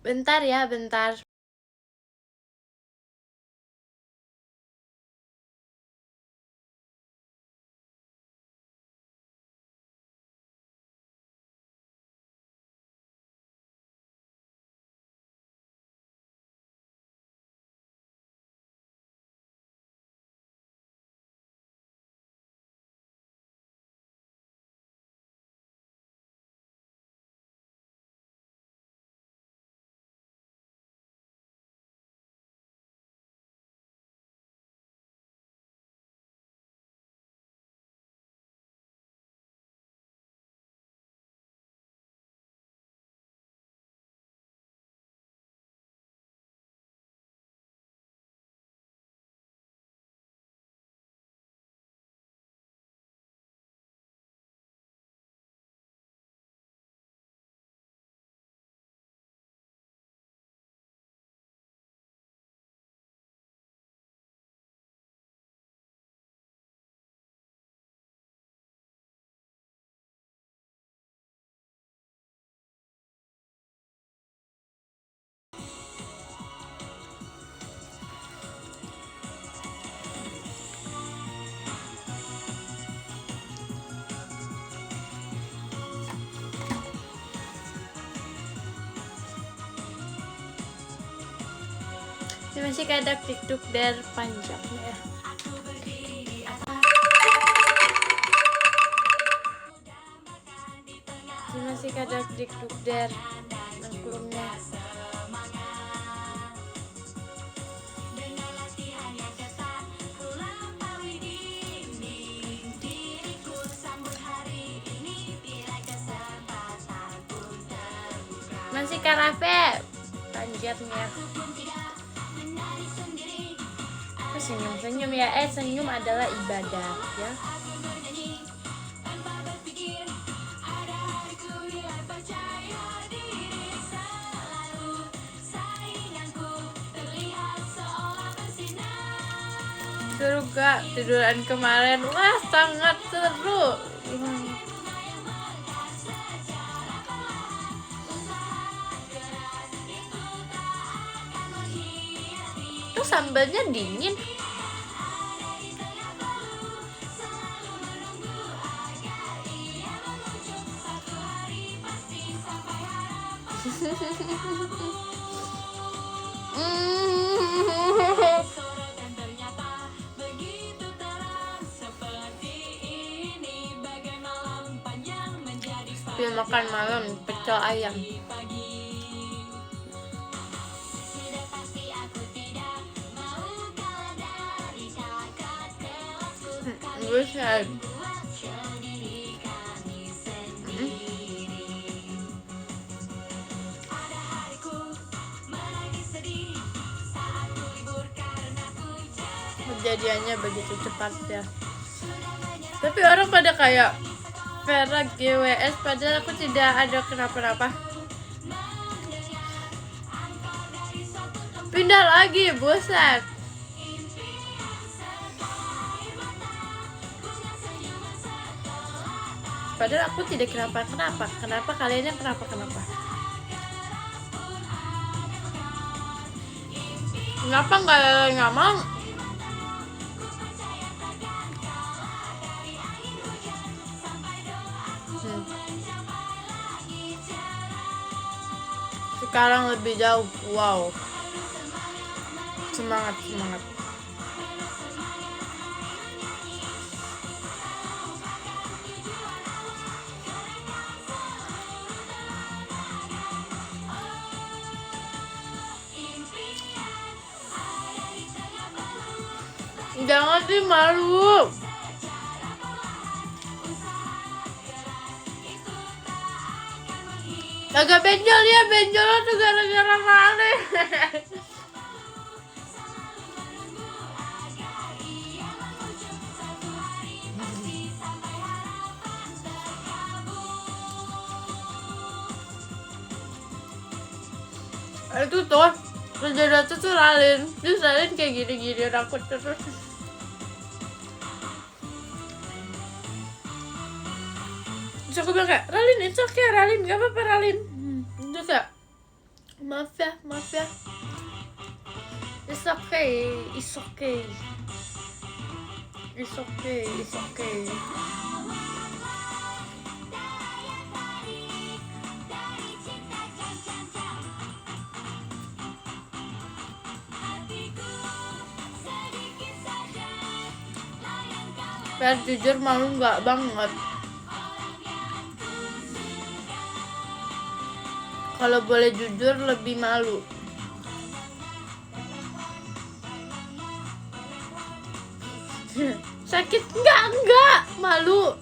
Bentar ya, bentar. Ini masih kayak tiktok der panjang ya. Ini masih kayak tiktok der maklumnya. Masih karafe panjatnya. Senyum-senyum ya, senyum adalah ibadah ya. Seru gak tiduran kemarin? Wah, sangat seru. Tuh sambalnya dingin. Pil makan malam pecel ayam. Buset. Kejadiannya begitu cepat ya. Tapi orang pada kayak Vera GWS padahal aku tidak ada kenapa-napa. Pindah lagi, buset. Padahal aku tidak kenapa-kenapa. Kenapa kalian yang kenapa-kenapa? Kenapa nggak mau? Sekarang lebih jauh. Wow. Semangat. Jangan sih, malu. Agak benjol ya, benjol tuh gara-gara Rale. Itu tuh kejadian tuh Ralin, terus Ralin kayak gini-gini aku terus. Terus aku bilang kayak, Ralin, it's okay Ralin, gak apa-apa Ralin. Terus kayak maaf ya. It's okay. Biar jujur malu nggak banget. Kalau boleh jujur lebih malu. Sakit enggak malu.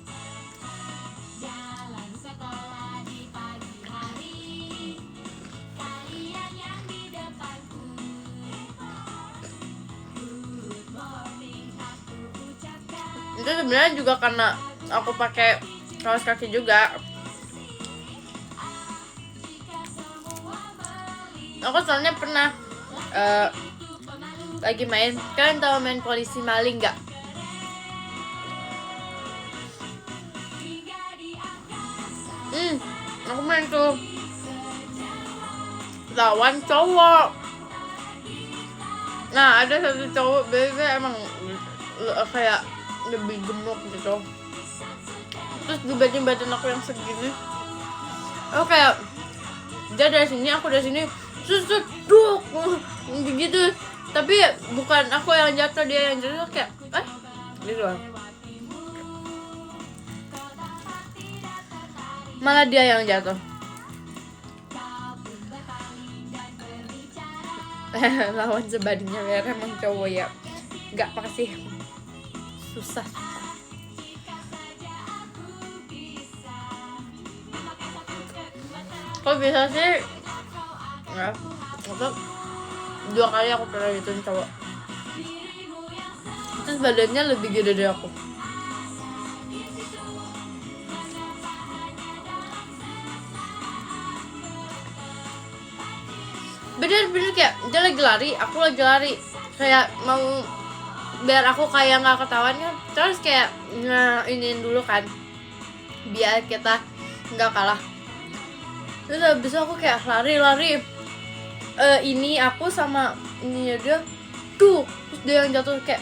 Itu sebenarnya juga karena aku pakai kaos kaki juga. Aku soalnya pernah lagi main, kalian tahu main polisi maling nggak? Aku main tuh lawan cowok. Nah ada satu cowok biasanya emang kayak lebih gemuk gitu. Terus dibanding badan aku yang segini, aku kayak dia dari sini, aku dari sini, duk begitu. Tapi bukan aku yang jatuh, dia yang jatuh, kayak gitu. Malah dia yang jatuh. Lawan sebandingnya biar emang cowok ya. Nggak pasti susah. Kok bisa sih? Ya, untuk 2 kali aku pernah gituin cowok. Terus badannya lebih gede dari aku. Bener-bener kayak dia lagi lari, aku lagi lari, kayak mau biar aku kayak nggak ketahuan kan, terus kayak iniin dulu kan biar kita nggak kalah. Terus habis itu aku kayak lari ini aku sama ininya dia tuh, terus dia yang jatuh kayak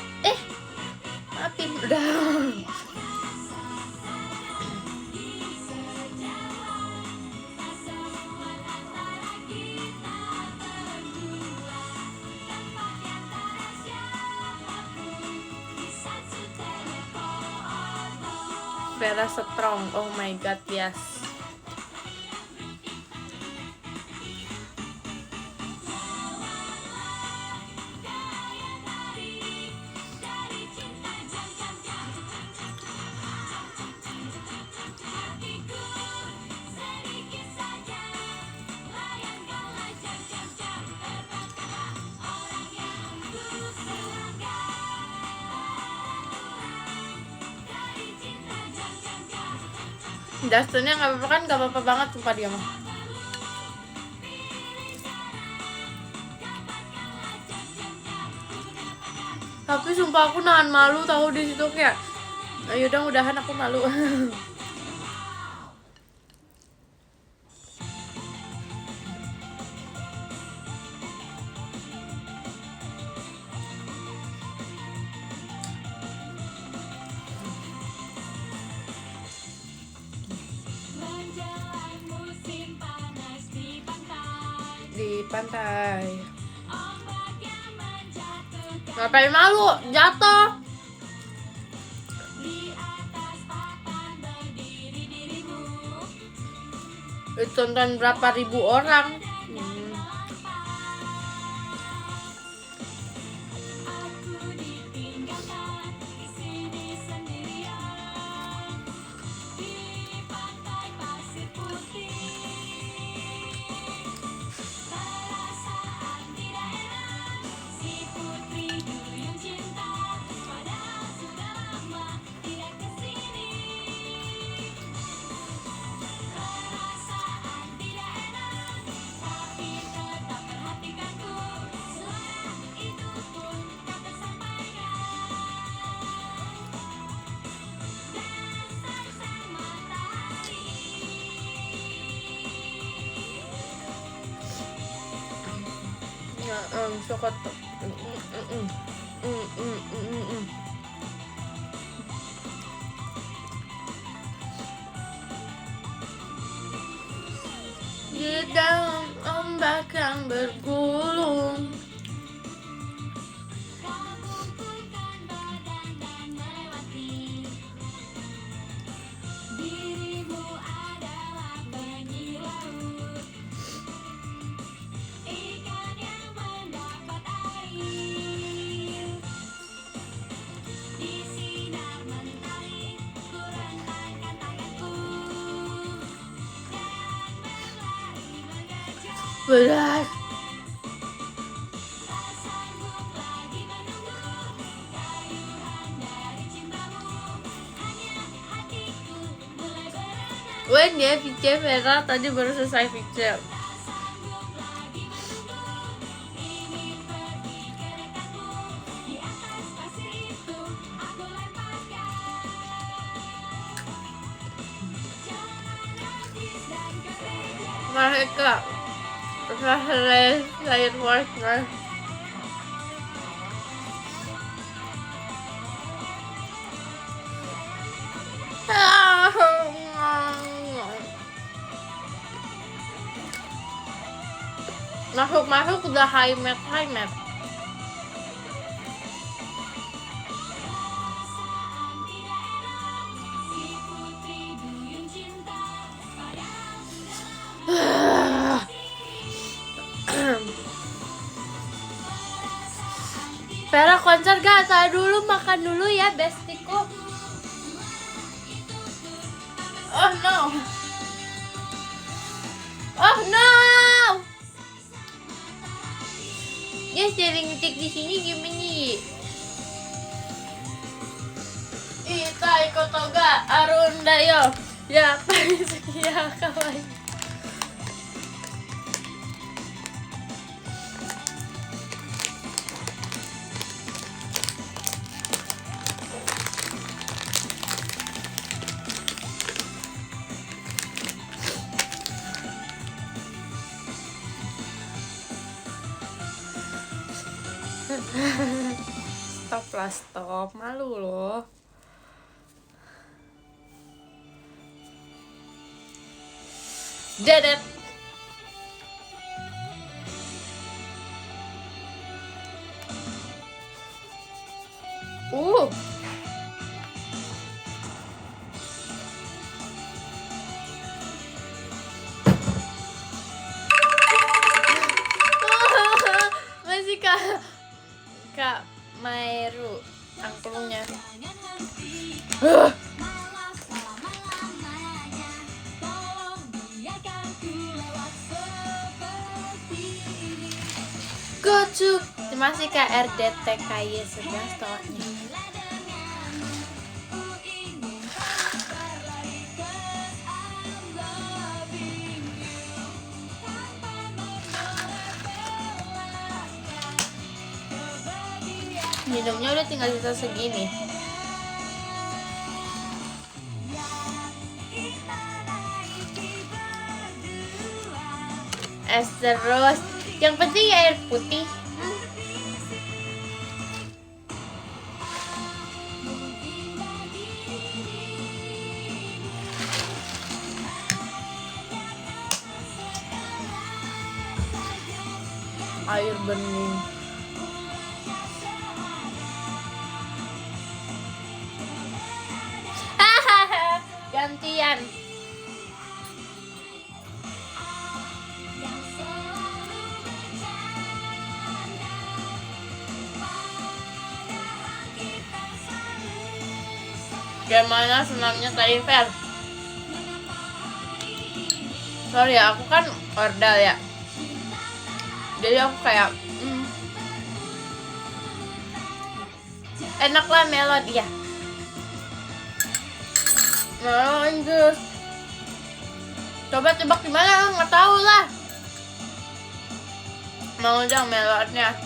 maafin udah. Vera strong, oh my god, yes. Dustinnya nggak apa-apa kan, nggak apa-apa banget sumpah dia mah. Tapi sumpah aku nahan malu tahu di situ kayak, ayo dong udahan aku malu. Di pantai. Ngapain malu? Jatuh. Ditonton berapa ribu orang. suka tuh. Di dalam ombak yang bergulung. Berat. Wen ya, VC Vera tadi baru selesai VC. Mereka lain partner. Masuk udah high mat. Vera konser gak? Tahan dulu, makan dulu ya bestiku. Oh no. Dia sering ngetik di sini gimana? Itai kotoga arunda yo. Ya, ya kawaii. Stop, malu loh. Dedet. Masih Kak Mairu angklungnya. Gocuk. Terima kasih Kak RDTKY 11 tonya. Minumnya udah tinggal sisa segini. Es terus. Yang penting air putih. Air bening. Gantian. Gimana senamnya tadi, Fer? Sorry ya, aku kan ordal ya. Jadi aku kayak enak lah melon, iya. Lanjut. Coba tebak di mana? Nggak tahu lah. Mau dong melonnya.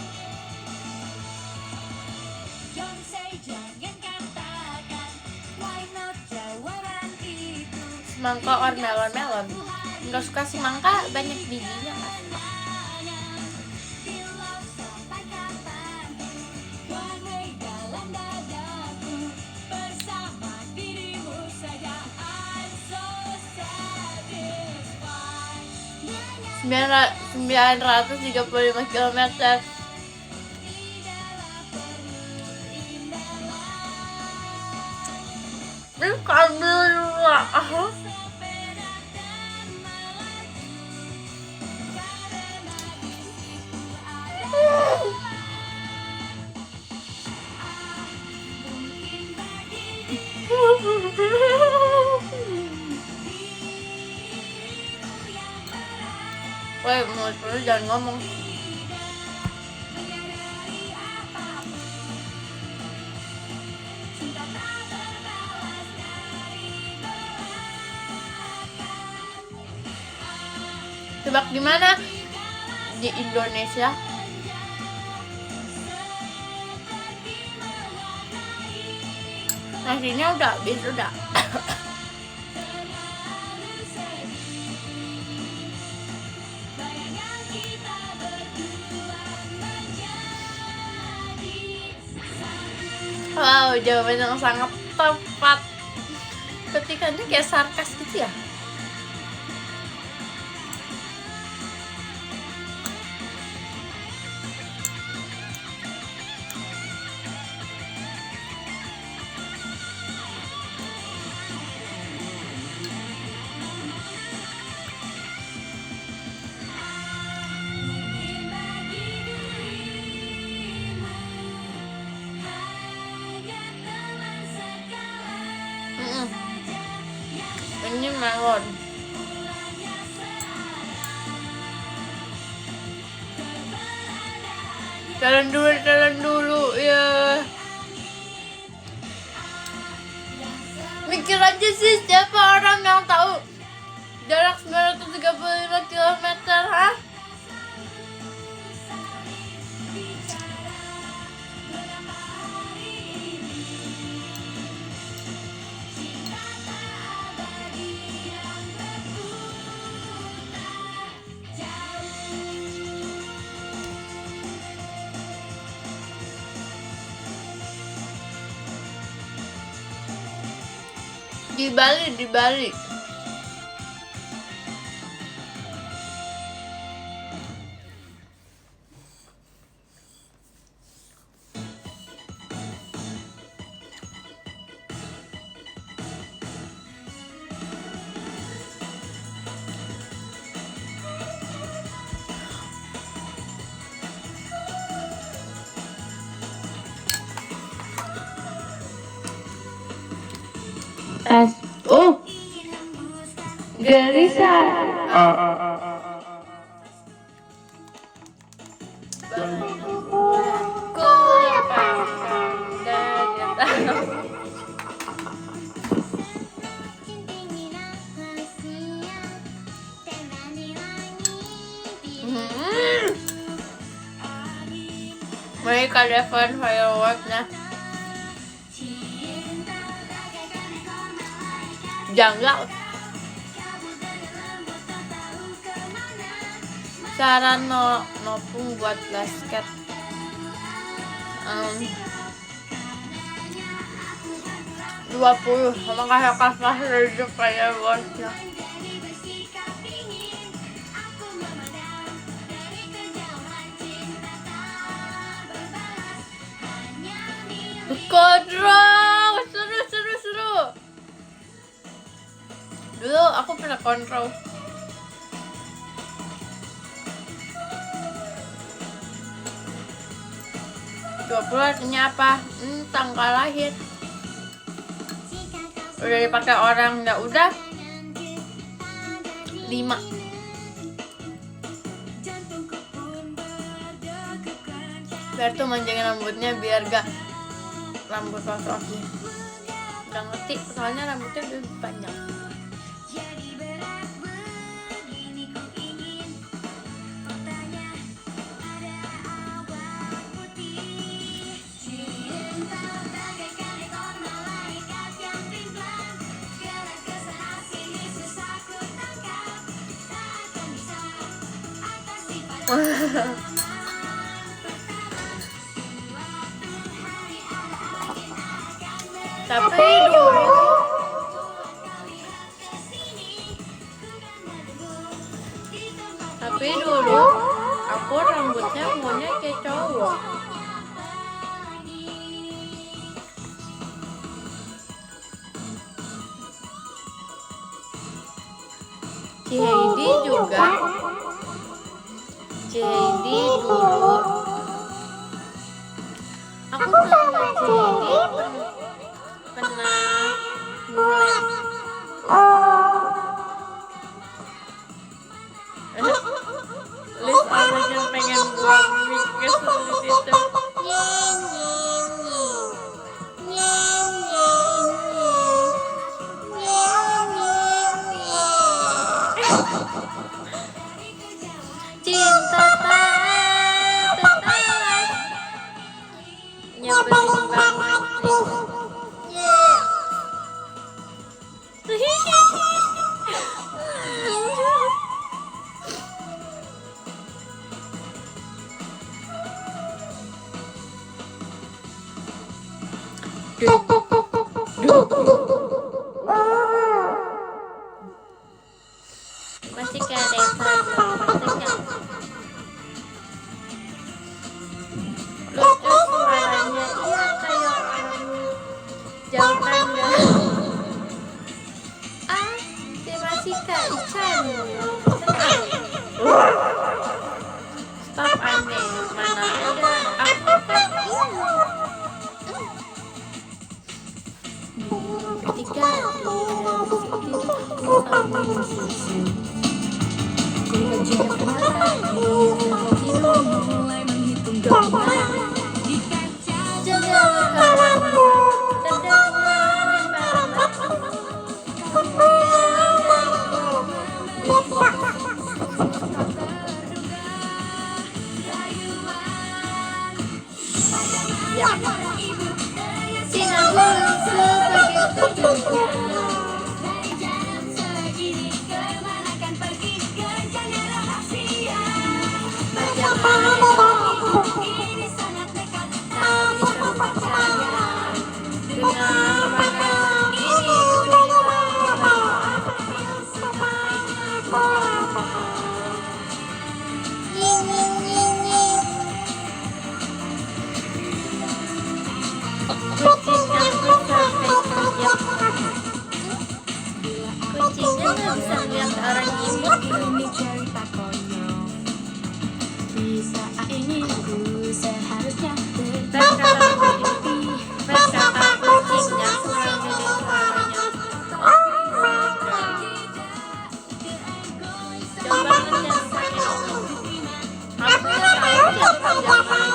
Semangka or melon. Nggak suka semangka, banyak bijinya kan. 935 kilometer. Ini kamera. Woi, mulut lu jangan ngomong. Tebak di mana? Di Indonesia. Nasinya udah habis, udah. Wow, jawaban yang sangat tepat. Ketikannya kayak sarkas gitu ya. Ini melon. Jalan dulu ya. Mikir aja sih, siapa orang yang tahu jarak 935 km, ha? Di Bali. Gelisah. Mereka dapat fireworknya. Janggal. Cara nopung buat basket. 20 sama kayak kasih dari fireworknya. Kontrol, seru. Dulu aku pernah kontrol. Artinya apa? Tanggal lahir. Udah dipakai orang, nggak udah 5. Biar tuh manjangin rambutnya biar gak rambut laki-laki. Udah ngerti, soalnya rambutnya lebih panjang. Tapi Tapi dulu aku rambutnya maunya kayak cowok. Si Heidi juga. Si Heidi dulu aku sama si Heidi pernah ngeliat list orang yang pengen buang mic ke sulit itu. Cinta tak nyebelin banget masih kayak Deva maksudnya lucu suaranya, iya kayak jauhkan dah. Dia masih kayak Ican. Stop aneh, mana ada aku kan. Ketika mulai menghitung domba di kaca jendela kamarmu terdengar sinar bulan sebegitu juga. Dari jam segini kemana kan pergi kejarnya rahasia. Bagaimana ini sangat dekat, tak bisa percaya. Dengan malam ini kucingnya nggak bisa ngeliat orang imut. Ini cerita konyol, bisa ingin ku seharusnya berkata kucingnya kurang gede suaranya. Coba ngeliat saya, aku nggak tahu siapa jangan.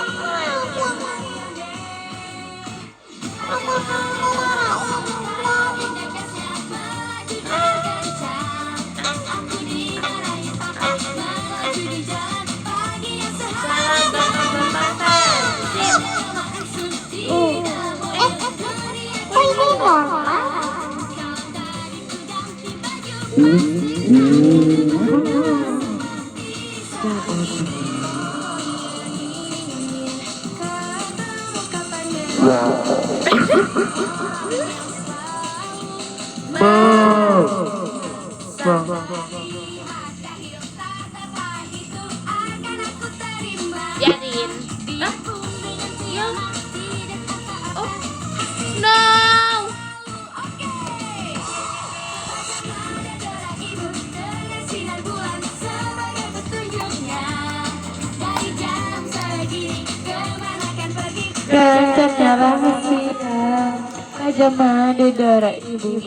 Yarin, ya, oh no. Kencangnya rahasia, aja di darah ibu.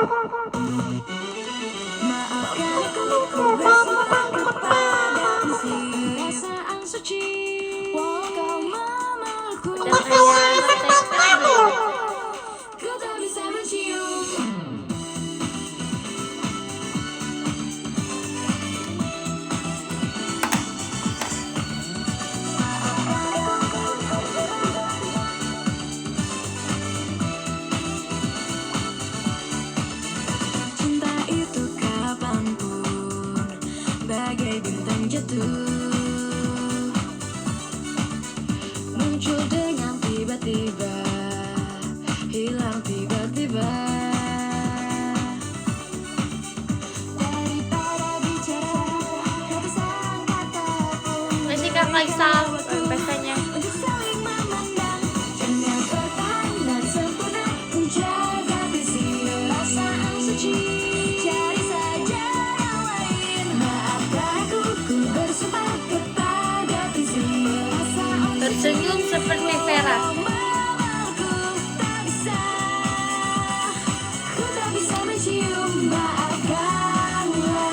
Udah kayak ngetek belum? Cinta itu kapanpun bagai bintang jatuh, muncul dengan tiba-tiba, hilang tiba-tiba. Daripada bicara kebesaran kata pun Masih Kak Faisal pestanya. untuk saling memandang, dengan bertahan dan sempurna menjaga visi perasaan suci. Cari saja yang lain, maafkan aku, ku bersumpah kepada visi perasaan Tersenyum seperti Vera. memelukku tak bisa, ku tak bisa mencium, maafkanlah.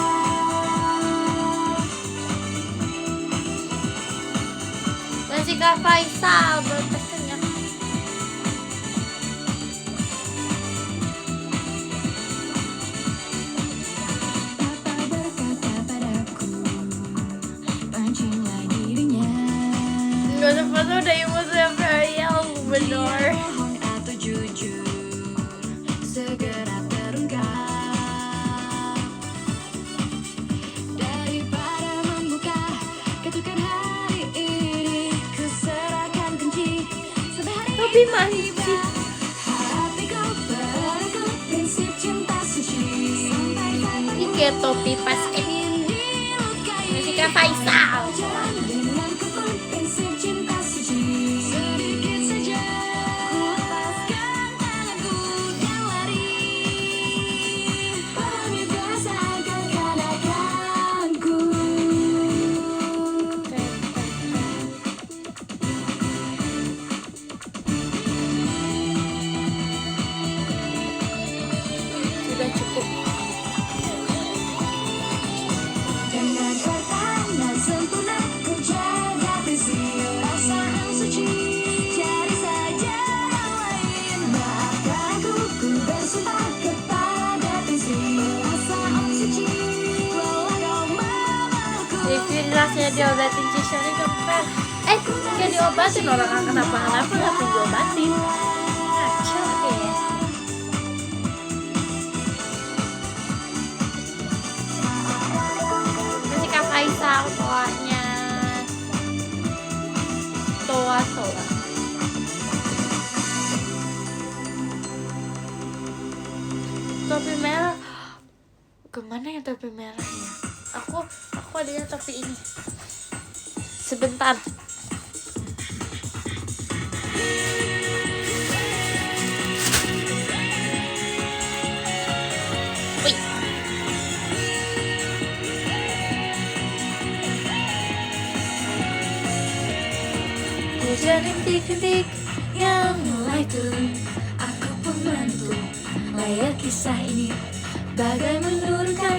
Masih Kak Faisal berpesannya. Papa berkata padaku, pancinglah dirinya. Gak ada foto dari musuh yang benar. Bohong atau jujur, segera terungkap. Daripada membuka ketukan hari ini, ku serahkan kunci sampai hari Tapi tiba. masih Hatiku padaku, prinsip cinta suci. Sampai kapan ini kayak topi basket. ingin dilukai. Masih Kak Faisal. Jalan denganku pun prinsip cinta suci. Sedikit saja ku lepaskan tanganku dan lari. Pahami perasaan kekanakanku. Sudah cukup. Dengan bertahan dan sempurna ku jaga visi perasaan suci. Cari saja yang lain, maafkan aku, ku bersumpah kepada visi perasaan suci. Walau kau memelukku, Review rasanya diobatin Cisari kempen. Kayak diobatin orang nggak kenapa-kenapa tapi diobatin. Kacau ya. Masih Kak Faisal toanya. Toa. Topi merah. Kemana ya topi merahnya? Aku adanya topi ini. Sebentar. Wih. Hujan rintik-rintik yang mulai turun, aku pun menentu layar kisah ini bagai menurunkan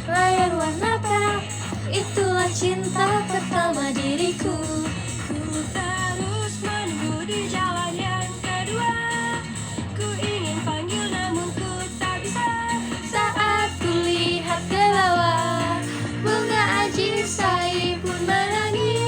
layar warna perak. Itulah cinta pertama diriku. ku terus menunggu di jalan yang kedua. Ku ingin panggil namun ku tak bisa. Saat ku lihat ke bawah, bunga ajisai pun menangis.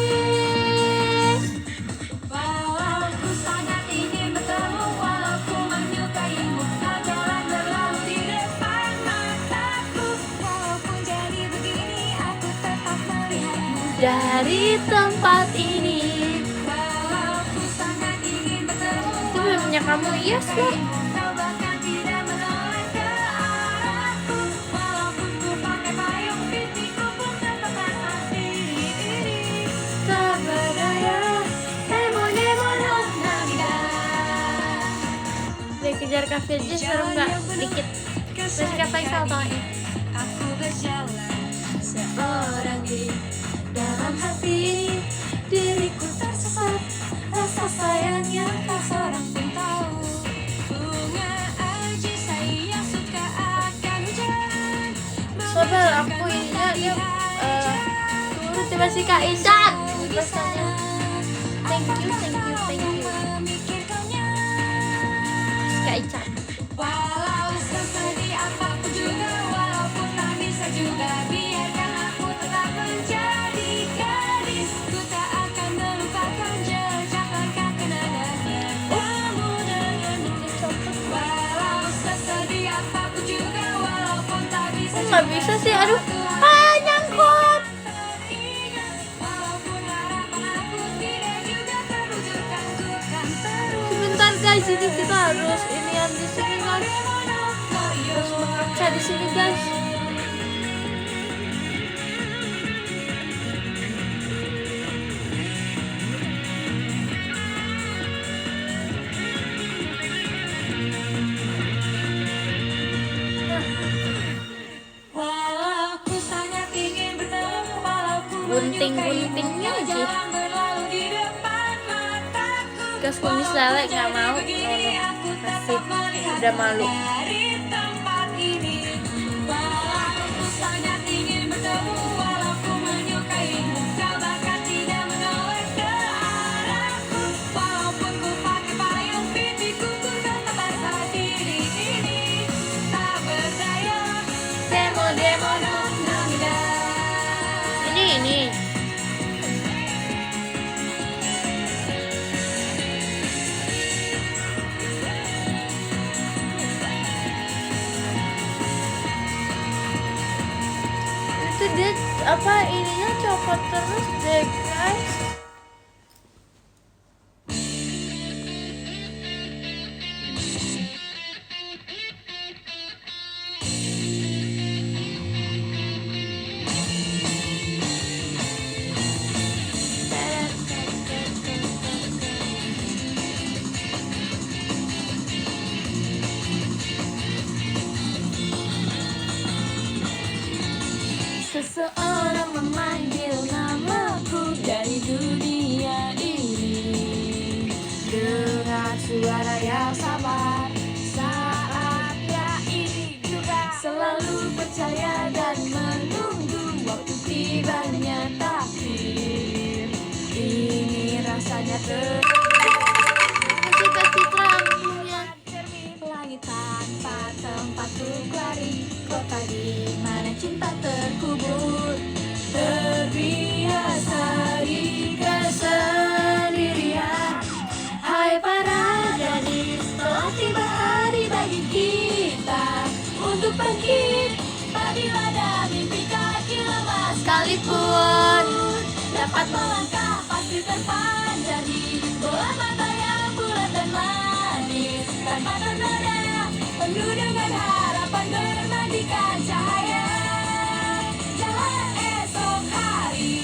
Walau ku sangat ingin bertemu, walau ku menyukaimu, jalan berlalu di depan mataku. Walaupun jadi begini, aku tetap melihatmu. Dari tempat ini. Walau ku sangat ingin bertemu, Itu punya kamu, yes loh. kau bahkan tidak menoleh ke arahku. Walaupun ku pakai payung, pipiku pun tetap basah diri-diri. Tak berdaya, Demono nangga. dikejar Kak Firji seru nggak? Dikit. Masih Kak Faisal toanya. Aku berjalan Seorang diri dalam hati ini, diriku tersesat. Rasa sayang yang tak seorang pun tahu. bunga ajisai yang suka dia turut sama si Kak Isan rasanya. Thank you Kak Ican. Walau sesedih apapun juga, walaupun tak bisa juga, biarkan aku tetap menjadi gadis. Ku tak akan melupakan jejak langkah kenangannya. Namun walau sesedih apapun juga, walaupun tak bisa juga, Nggak bisa sih, aduh, nyangkut. walaupun harapan aku tidak juga terwujudkan, ku kan terus. Sebentar guys, ini kita harus inian di sini guys, harus mengaca di sini guys. Walau ku sangat ingin bertemu, walau ku Gunting-guntingnya menyukai sih. jalan berlalu di depan mataku. Gas kumis lele nggak mau, masih udah malu. Dari tempat ini, walau ku sangat ingin bertemu, walau ku menyukaimu, kau bahkan tidak menoleh ke arahku. Walaupun ku pakai payung, pipiku pun tetap basah. Diri ini tak berdaya. Demo namida. Ini itu dia apa ininya copot terus deh guys. Seseorang memanggil namaku dari dunia ini dengan suara yang sabar. Saatnya ini juga selalu percaya dan menunggu waktu tibanya takdir. Ini rasanya Masih Kak Citra punya. cermin langit tanpa tempat untuk lari, kota di mana cinta terkubur, terbiasa di kesendirian. Hai para gadis, telah tiba hari bagi kita untuk bangkit. Apabila ada mimpi kaki lemah sekalipun, dapat melangkah pasti terpanjang di bola mata yang bulat dan manis, tanpa ternoda, penuh dengan harapan bermandikan cahaya jalan esok hari.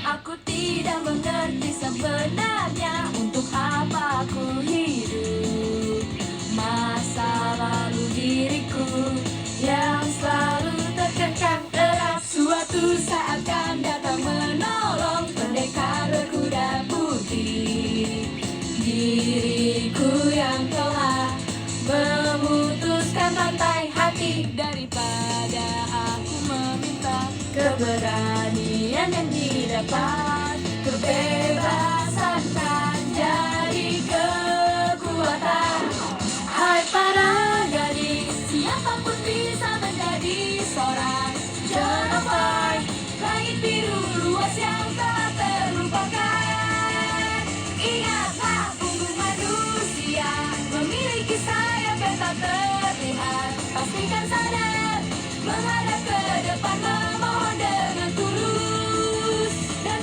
Aku tidak mengerti sebenarnya untuk apa aku hidup. Masa lalu diriku yang selalu terkekang erat, suatu saat kan datang menolong pendekar berkuda putih. Diriku yang telah memutuskan rantai hati, daripada aku meminta keberanian yang didapat, kebebasan kan jadi kekuatan. Hai para gadis, siapapun bisa menjadi seorang Jennifer. Langit biru luas yang tak terlupakan. Ingatlah punggung manusia memiliki sayap yang tak terlihat. Pastikan sadar menghadap ke depan, memohon dengan tulus dan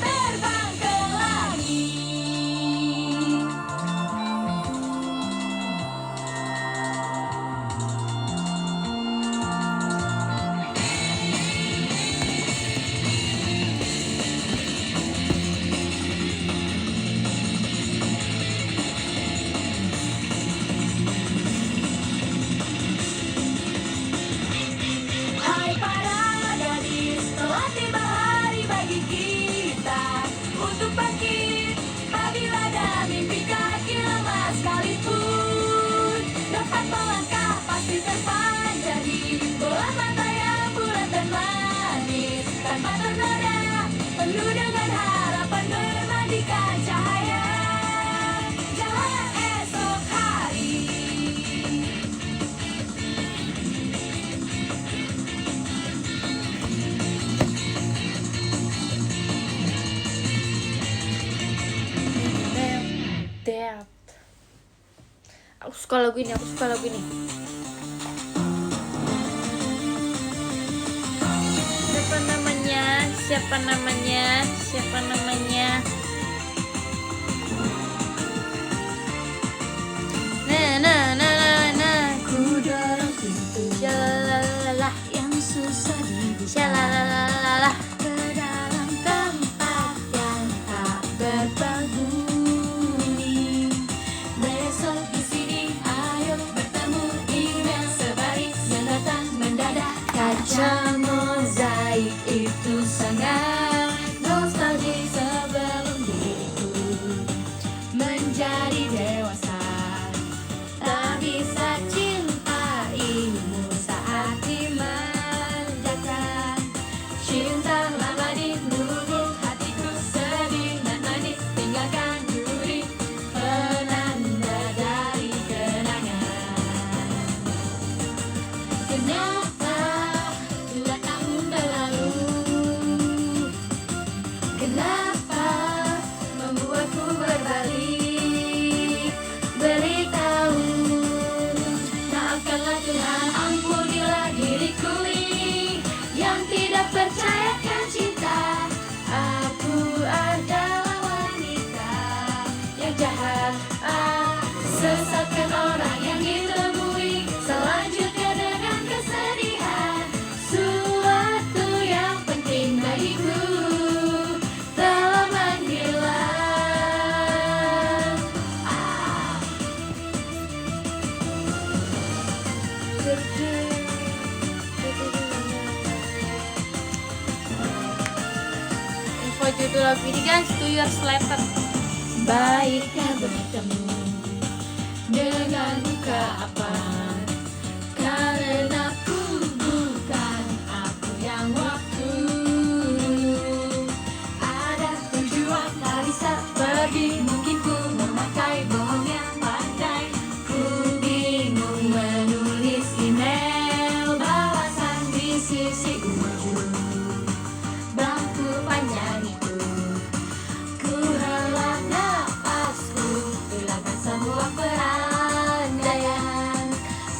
That. Aku suka lagu ini. Siapa namanya? Ku dorong pintu Shalalala, yang susah dibuka shalalala. ke dalam tempat yang tak berpenghuni. Besok di sini ayo bertemu, email sebaris yang datang mendadak. Kaca mozaik itu sangat nostalgia sebelum diriku menjadi dewasa. Tak bisa cintaimu saat dimanjakan. Cinta lama dinunggu, hatiku sedih dan manis. Tinggalkan duri penanda dari kenangan. Kenapa 2 tahun berlalu? Kenapa membuatku berbalik? Beritahu, maafkanlah Tuhan, ampunilah diriku ini yang tidak percayakan cinta. Aku adalah wanita yang jahat, sesatkan orang yang ditemui. Selanjutnya dengan kesedihan, suatu yang penting bagiku telah menghilang. Info judul lagu ini guys, 2 Years Later. Baiknya bertemu dengan buka apa? Karena ku bukan aku yang waktu. Ada tujuan tak bisa pergi, mungkin ku memakai bohong yang pandai. Ku bingung menulis email balasan di sisi ujung bangku panjang itu. Ku hela napasku, hilangkan semua perandaian.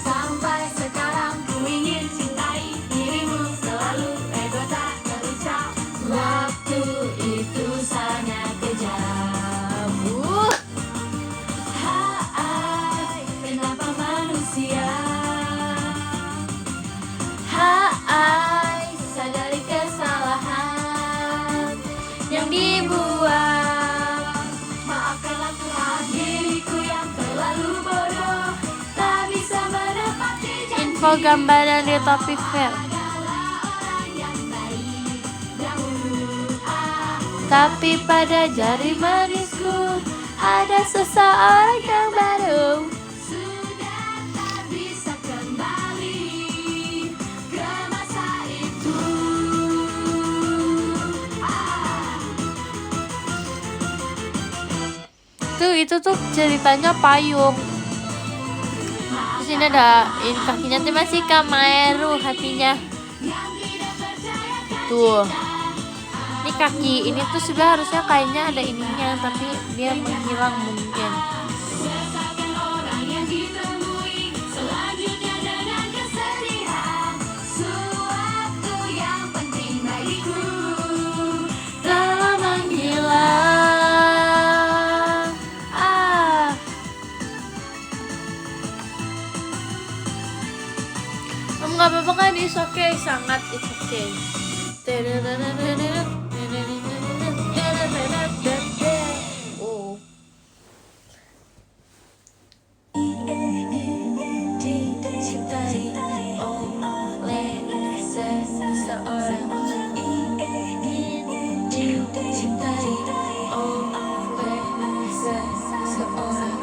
Sampai sekarang ku ingin cintai dirimu selalu, ego tak terucap. Waktu itu sangat kejam. Hai, kenapa manusia? Hai, sadari kesalahan yang dibuat. Maafkanlah Tuhan diriku yang terlalu bodoh, tak bisa menepati janji. Info gambaran di Topi Fair. Adalah orang yang baik dahulu, Tapi pada jari manisku ada seseorang yang baru. sudah tak bisa kembali ke masa itu. Itu tuh ceritanya payung. Di sini ada ini kakinya tuh masih Kamaru, hatinya. Tuh. Ini kaki ini tuh sebenarnya harusnya kayaknya ada ininya, tapi dia menghilang mungkin. Sesatkan orang yang ditemui, selanjutnya dengan kesedihan. Suatu yang penting bagiku telah menghilang. Nggak apa-apa kan, it's okay, sangat it's okay. Oh. Dicintai oleh seseorang, dicintai oleh seseorang.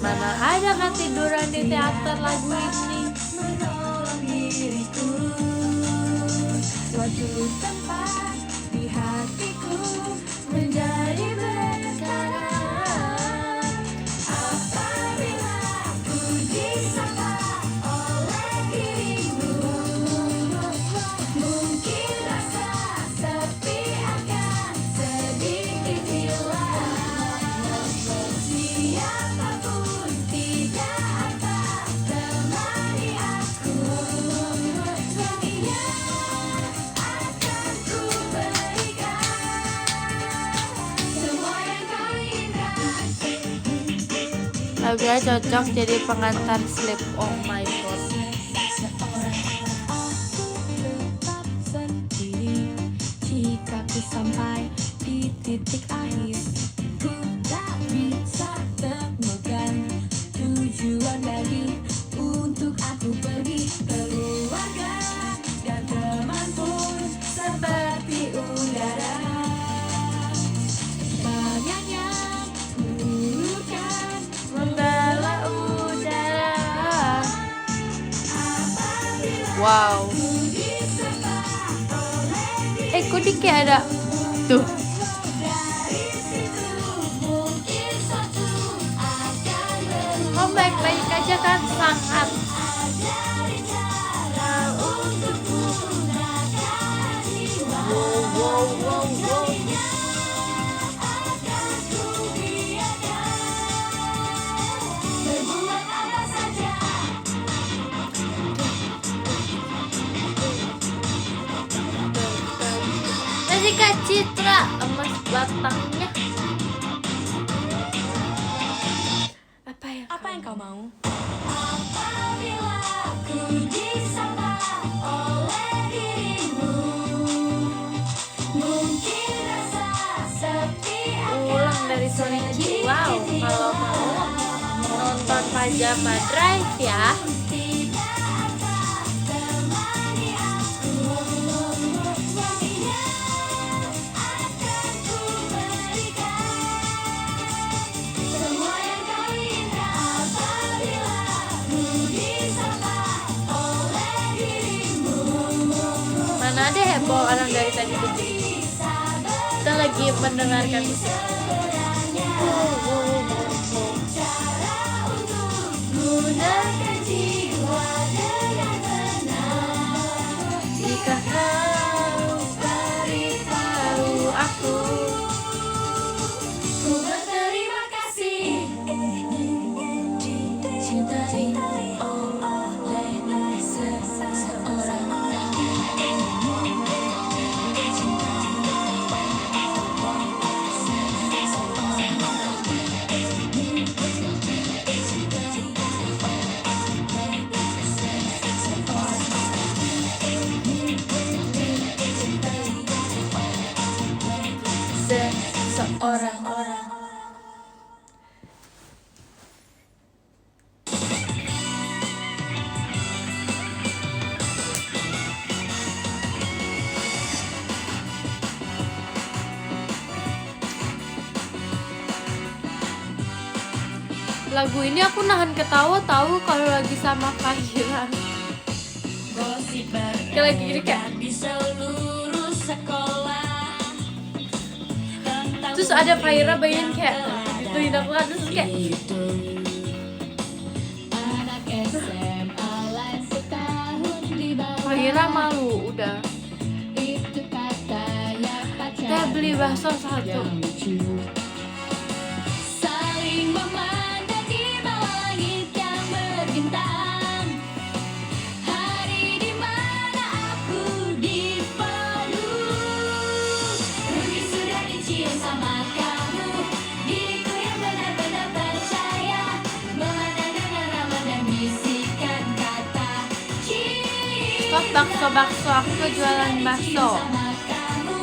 Mana ada ketiduran di teater lagu ini. Menolong diriku, suatu tempat di hatiku menjadi berkarat. Apabila ku disapa oleh dirimu, mungkin rasa sepi akan sedikit hilang. Siapapun tidak akan temani aku. Dia akan ku berikan semua yang kau inginkan. Lagunya cocok jadi pengantar sleep. Oh my god. Tetap sendiri jika ku sampai di titik akhir. Ku tak bisa temukan tujuan lagi untuk aku pergi. Keluarga dan teman pun seperti udara, banyak yang mengulurkan Membela udara. apabila Wow. ku disapa oleh Kok di kayak ada tuh. dari situ. Mungkin suatu akan berubah. Oh baik-baik aja kan sangat. Ajari cara untuk menggunakan jiwa. Wow. Akan ku biarkan berbuat apa saja. Nanti Kak Citra emas batangnya. Apa yang kau mau? Apabila ku disapa oleh dirimu, mungkin rasa sepi ulang dari Sonichi? Wow, kalau mau nonton Pajama Drive ya. tidak akan temani aku. Dia akan ku berikan semua yang kau inginkan. Apabila ku disapa oleh dirimu, Mana ada heboh orang dari tadi begini. bisa Kita lagi mendengarkan musik. sebenarnya cara untuk gunakan jiwa dengan tenang. Jika kau beritahu aku. Ku berterima kasih dicintai oleh seseorang. Seseorang. Lagu ini aku nahan ketawa tahu kalau lagi sama Kahira. Kayak lagi gini kayak. Di seluruh sekolah, Terus ada Kahira bayangin kayak gituin aku kan, terus kayak anak SMA lain setahun di bawah. Kahira malu udah. Itu katanya pacar Kita beli bakso yang satu. lucu. Saling memandang di bawah langit yang berbintang. Hari di mana aku dipeluk. Rugi sudah dicium sama kamu. Diriku yang benar-benar percaya. Memandang dengan ramah dan bisikan kata cinta. Stop bakso-bakso, aku kejualan bakso. Sama kamu,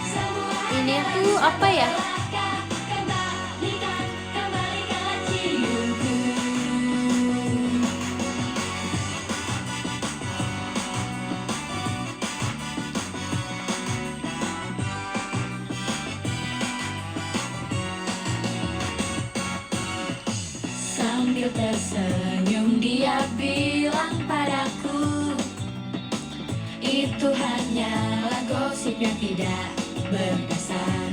semua Ini tuh apa ya? kembalikanlah ciumku. Sambil sambil tersenyum dia bilang padaku, itu hanyalah gosip yang tidak berdasar.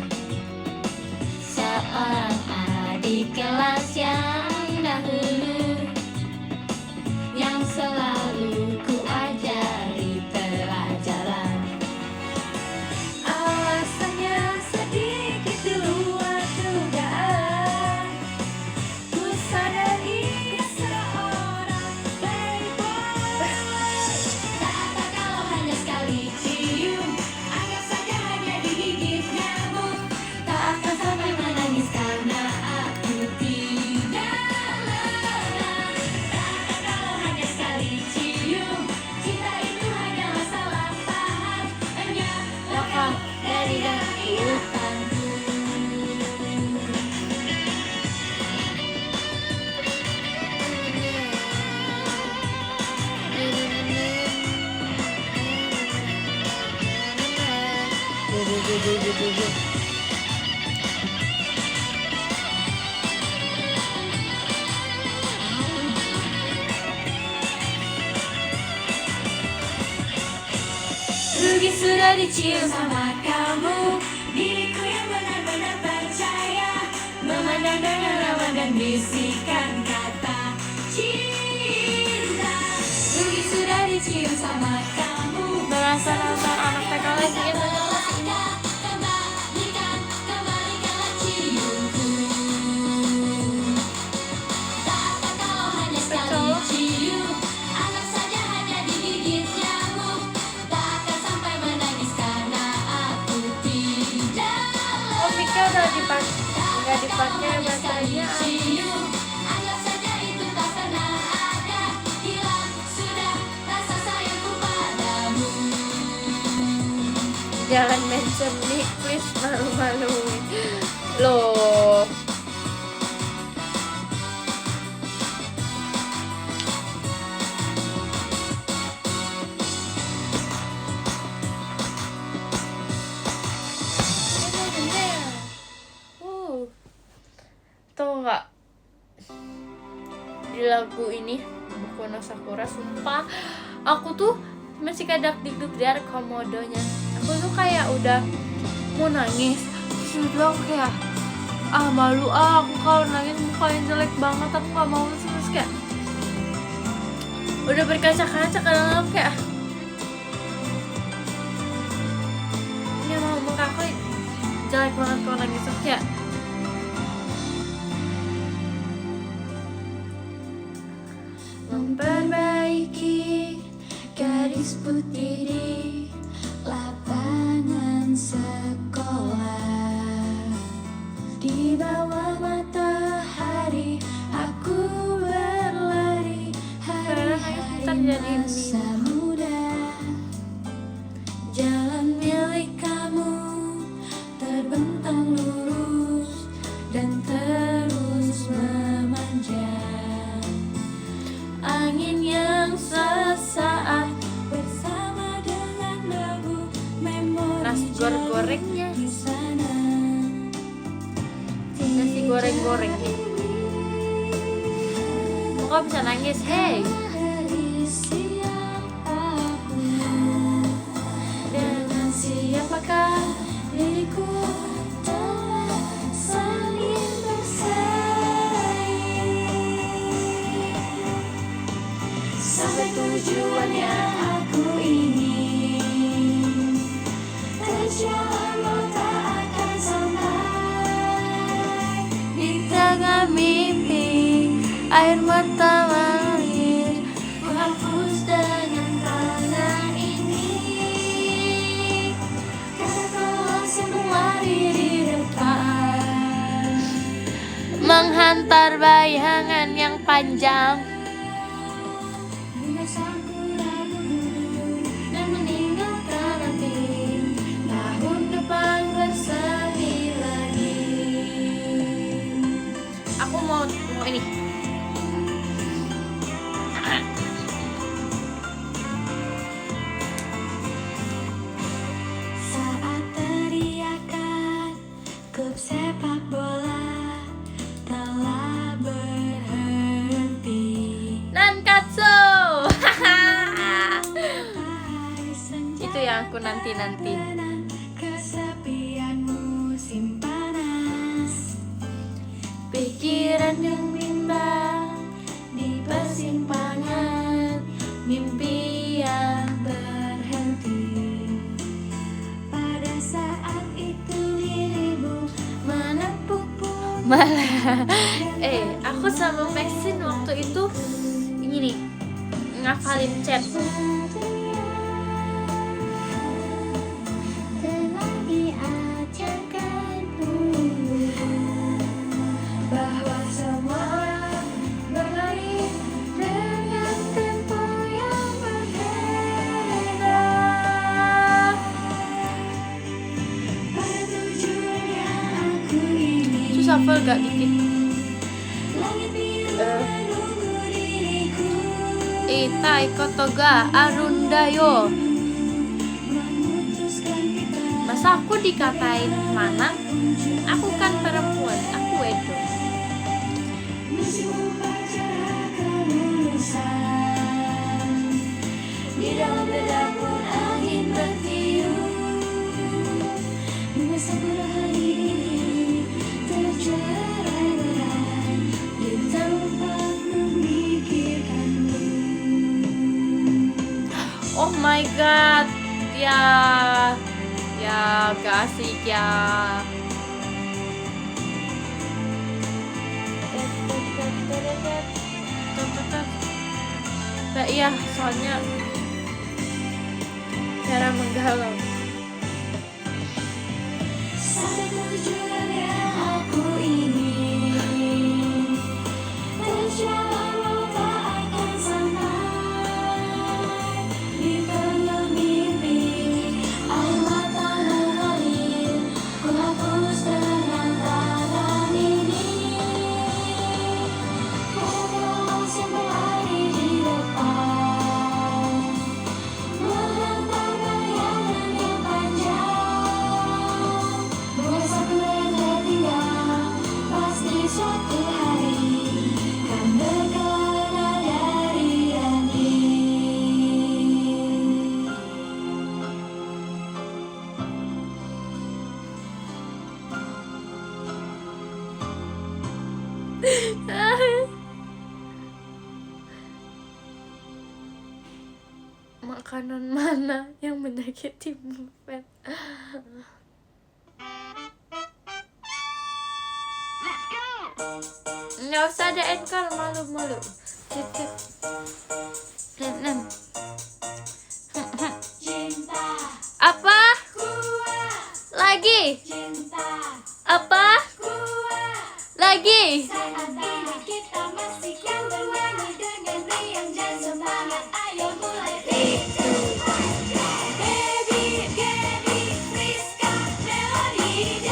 Seorang adik kelas yang dahulu, yang selalu ku ajari pelajaran. Alasannya sedikit di luar dugaan, ku sadari dia seorang playboy. Tak apa kalau hanya sekali cium, anggap saja hanya digigit nyamuk. Tak akan sampai menangis karena aku tidak lelah. Tak apa kalau hanya sekali cium, cinta itu hanyalah salah paham, hanya lekang dari ingatan. Rugi sudah dicium sama kamu, diriku yang benar-benar percaya, memandang dengan ramah dan bisikan kata cinta. Rugi sudah dicium sama kamu, Berasa nonton anak TK lagi gitu. Kembalikanlah ciumku. Tak apa kalau hanya sekali cium, anggap saja hanya digigit nyamuk. Tak akan sampai menangis karena aku tidak lelah. Oh, Mika udah nggak dipakai bahasanya. Cium, anggap saja itu tak pernah ada, hilang sudah rasa sayangku padamu. Jangan mention me, please, malu-maluin. Loh. Tau nggak, di lagu ini Boku no Sakura, sumpah aku tuh masih kayak dikduk dari komodonya. Aku tuh kayak udah mau nangis, terus tiba-tiba aku kayak malu aku kalau nangis mukanya jelek banget, aku gak mau. Terus kayak udah berkaca-kaca, kadang aku kayak ini mau muka aku jelek banget kalau nangis. Terus kayak memperbaiki garis putih di lapangan sekolah. Di bawah matahari aku berlari, hari-hari masa muda. Jalan milik kamu terbentang lurus dan terus memanjang. Angin yang sesaat bersama dengan debu memori nasi gorengnya, di sana. nasi goreng-gorengnya. Kok bisa nangis, hey? Dari siapapun, dengan siapakah diriku telah saling bersaing. Sampai tujuan yang aku ingin, terjalan mau tak akan sampai. Di tengah mimpi air mata mengalir, ku hapus dengan tangan ini. Kataku langsung lari di depan, Menghantar bayangan yang panjang. bunga sakura gugur dan meninggalkan ranting. Tahun depan bersemi lagi. Aku mau ini. Saat teriakan klub sepak bola telah berhenti, aku nanti-nanti. Kesepian musim panas, Pikiran yang bimbang di persimpangan, mimpi yang berhenti. Pada saat itu dirimu menepukku. malah aku sama Maxine waktu itu ini nih ngafalin chat. Telah diajarkanku bahwa semua berlari dengan tempo yang berbeda. Pada tujuan yang aku ingin, Susah hafal gak dikit. langit biru menunggu diriku. Itai kotoga arundayo. Memutuskan kita Masa aku dikatain mana? Aku kan perempuan, aku Edo. musim upacara kelulusan. Di dalam beda pun angin bertiup. Bunga sakura hari ini tercerai-berai tanpa memikirkanmu. Oh my god. Ya gak asik ya. Nah, iya, soalnya cara menggalau. Sampai tujuan yang aku ingin, berjalan tak akan sampai. Di tengah mimpi, air mata mengalir, ku hapus dengan tangan ini. Ku sampai hari di depan, mengantar bayangan yang panjang. Bunga sakura yang tertinggal, pasti suatu hari kan berkelana dari ranting. Makanan mana yang menyakitimu, Pet? Nggak usah ada encore, malu-malu. Cicit. Nem. Cinta Apa? kuat, Lagi? cinta Apa? kuat. Lagi? Saat ini kita masih kan bernyanyi dengan riang dan semangat. Ayo mulai itu. Gaby, Friska, Melody, J.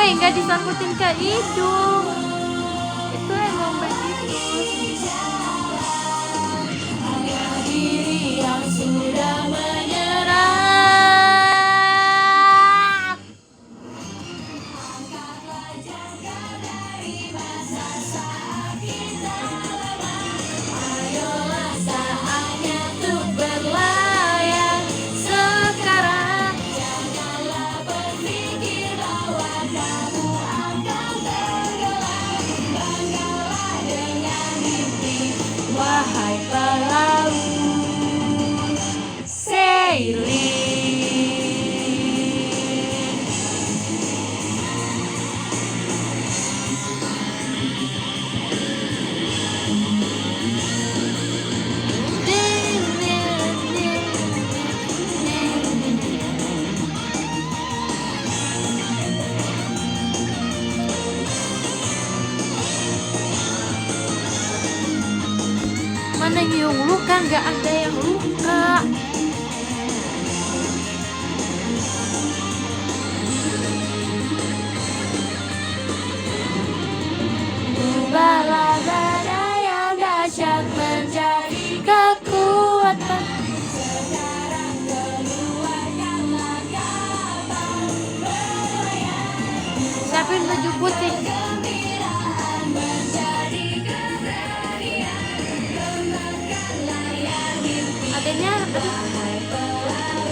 nggak disangkutin ke hidung. Itu emang begitu. Hanya diri yang sudah Menyerah. Angkatlah jangkar dari masa saat kita lemah. Ayolah saatnya untuk berlayar Sekarang Janganlah berpikir bahwa kamu akan tenggelam. Banggalah dengan mimpi, wahai pelaut sailing. mana yang luka? Nggak ada yang luka. Ubahlah badai yang dahsyat menjadi kekuatan. Sekarang keluarkanlah kapal berlayar. Siapin baju putih. Kegembiraan menjadi keberanian. Kembangkan layar mimpi, Adanya, wahai pelaut.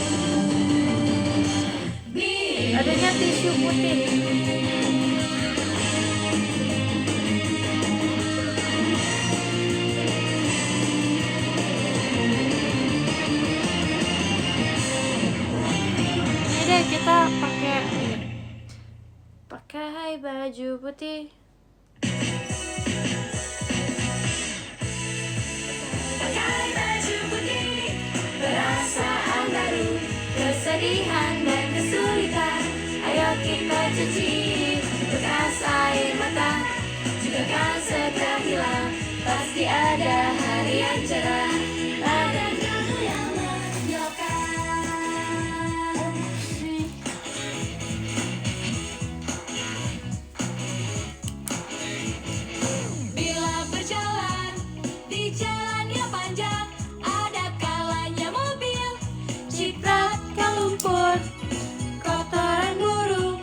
adanya tisu putih. Ini deh kita pakai baju putih. Pakai baju putih, perasaan baru, kesedihan dan kesulitan. Ayo kita cuci bekas air mata, juga kan segera hilang. Pasti ada hari yang cerah, ada kamu yang menentukan. Bila berjalan di jalan yang panjang, ada kalanya mobil cipratkan lumpur, kotoran burung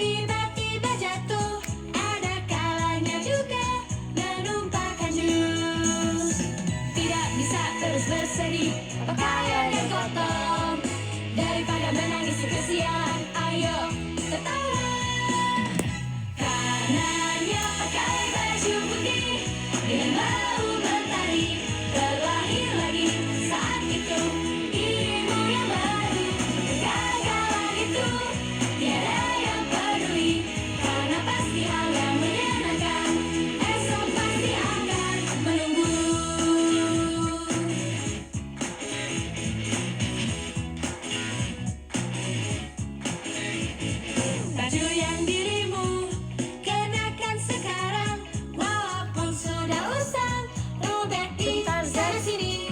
tiba-tiba jatuh. Ada kalanya juga menumpahkan jus. Tidak bisa terus bersedih, pakaian yang kotor. Daripada menangis kesian, ayo tertawa. Karenanya pakai baju putih, dengan bau mentari terlahir lagi saat itu dirimu yang baru. Kegagalan itu tiada yang peduli, karena pasti hal yang menyenangkan esok pasti akan menunggu. Baju yang dirimu kenakan sekarang, walaupun sudah usang, robek di sana sini.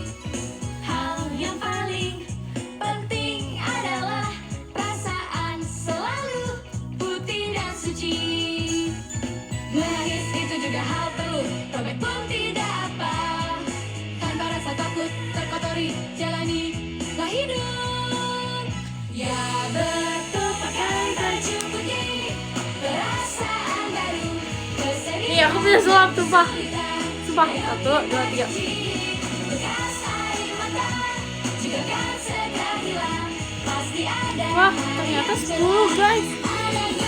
Hal yang paling penting adalah perasaan selalu putih dan suci. Menangis itu juga hal perlu, robek pun tidak apa. Tanpa rasa takut terkotori, jalanilah hidup. Ya betul, pakai baju putih, perasaan baru, kesedihan. Nih aku punya sulap sumpah. kesulitan. Sumpah. 1, 2, 3. Bekas air mata, juga kan segera hilang. Pasti ada Wah, ternyata 10 guys.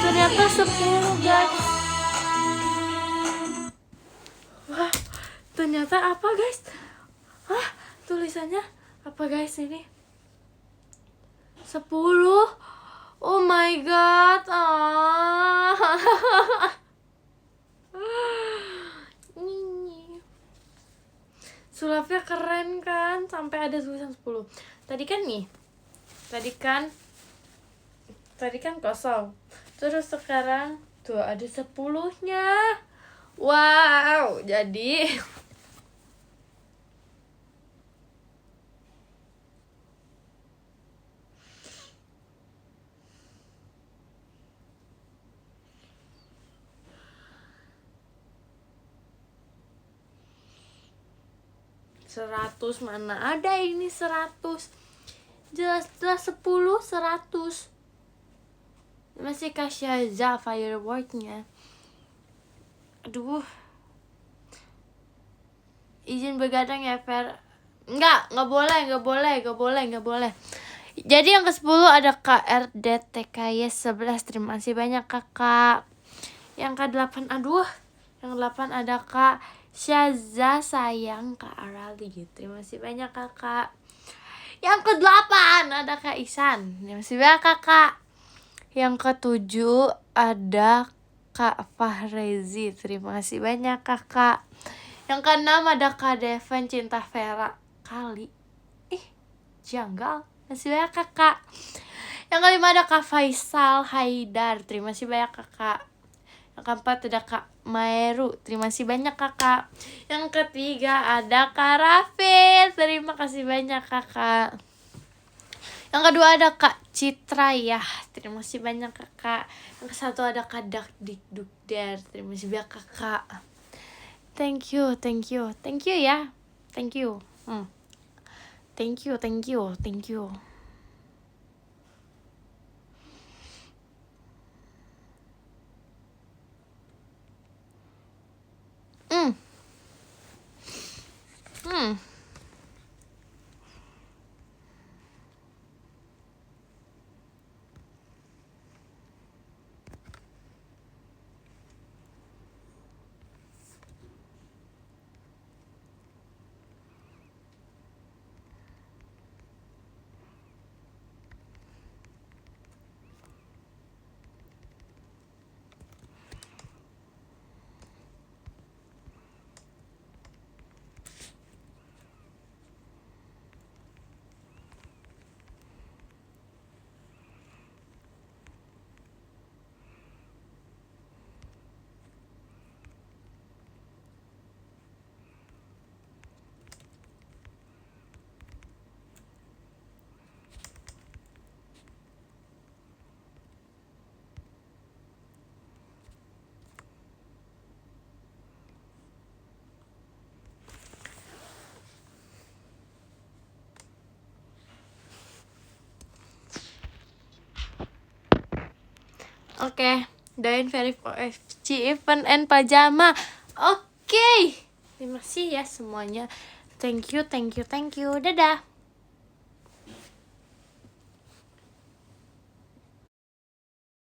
Ternyata 10 guys. Wah, ternyata apa guys? Hah, tulisannya apa guys ini? 10. Oh my god. Ini. Sulapnya keren kan? Sampai ada tulisan 10. Tadi kan kosong. Terus sekarang tuh ada 10-nya. Wow, jadi 100 mana ada ini 100. Jelas-jelas 10 100. Masih kasih aja fireworknya. Aduh. Izin begadang ya Fer. Enggak boleh. Jadi yang ke-10 ada KRDTKY11. Terima kasih banyak kakak. Yang ke-8 yang ke-8 ada Kak Syaza sayang Kak Arali. Terima kasih banyak kakak. Yang ke-8 ada Kak Isan. Terima kasih banyak kakak. Yang ke-7 ada Kak Fahrezi. Terima kasih banyak kakak. Yang ke-6 ada Kak Devan Cinta Vera kali. Janggal. Masih banyak kakak. Yang ke-5 ada Kak Faisal Haidar. Terima kasih banyak kakak. Yang ke-4 ada Kak Maeru. Terima kasih banyak kakak. Yang ke-3 ada Kak Raffi. Terima kasih banyak kakak. Yang ke-2 ada Kak Citra ya. Terima kasih banyak kakak. Yang ke-1 ada Kak Dakdikdukder. Terima kasih banyak kakak. Thank you ya. Thank you. Thank you. Oke, doain Verif OFC event and pajama. Oke. Terima kasih ya semuanya. Thank you. Dadah.